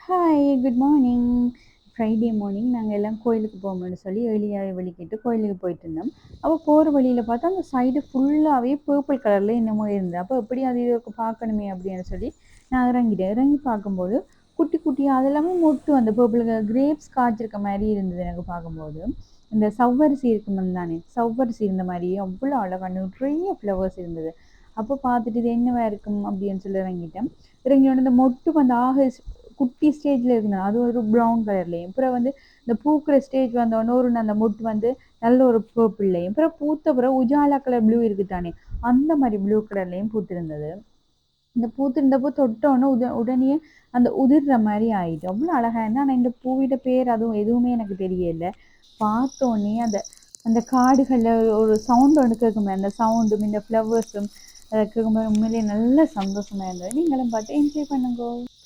Hi, good morning. Friday morning நாங்கள் எல்லாம் கோயிலுக்கு போவோம்னு சொல்லி ஏர்லியாகவே வெளிக்கிட்டு கோயிலுக்கு போயிட்டு இருந்தோம். அப்போ போகிற வழியில் பார்த்தா அந்த சைடு ஃபுல்லாகவே பர்பிள் கலரில் என்னமோ இருந்தது. அப்போ எப்படி அது இதுக்கு பார்க்கணுமே அப்படின்னு சொல்லி நான் இறங்கிட்டேன். இறங்கி பார்க்கும்போது குட்டி குட்டியாக அதெல்லாமே மொட்டு அந்த பர்பிள் கலர் கிரேப்ஸ் காய்ச்சிருக்க மாதிரி இருந்தது எனக்கு பார்க்கும்போது. இந்த சவ்வரிசி இருக்கும் தானே, சவ்வரிசி இருந்த மாதிரியே அவ்வளோ அழகாக நிறைய ஃப்ளவர்ஸ் இருந்தது. அப்போ பார்த்துட்டு இது என்னவா இருக்கும் அப்படின்னு சொல்லி இறங்கிட்டேன். இறங்கியோட இந்த மொட்டு வந்து குட்டி ஸ்டேஜில் இருக்குங்க, அது ஒரு ப்ரௌன் கலர்லேயும், அப்புறம் வந்து இந்த பூக்கிற ஸ்டேஜ் வந்தோடனே ஒரு அந்த மொட்டு வந்து நல்ல ஒரு பர்பிள்லையும், அப்புறம் பூத்த பிறகு உஜாலா கலர் ப்ளூ இருக்குது தானே, அந்த மாதிரி ப்ளூ கலர்லேயும் பூத்திருந்தது. இந்த பூத்திருந்த பூ தொட்டோன்னே உடனே அந்த உதிர்ற மாதிரி ஆயிடுச்சு. அவ்வளோ அழகாக இருந்தால். ஆனால் இந்த பூவிட பேர் அதுவும் எதுவுமே எனக்கு தெரியல. பார்த்தோன்னே அந்த அந்த காடுகளில் ஒரு சவுண்ட் ஒன்று கேட்குமே, அந்த சவுண்டும் இந்த ஃப்ளவர்ஸும் அதை கேட்கும்போது உண்மையிலேயே நல்ல சந்தோஷமாக இருந்தது. நீங்களும் பார்த்து என்ஜாய் பண்ணுங்க.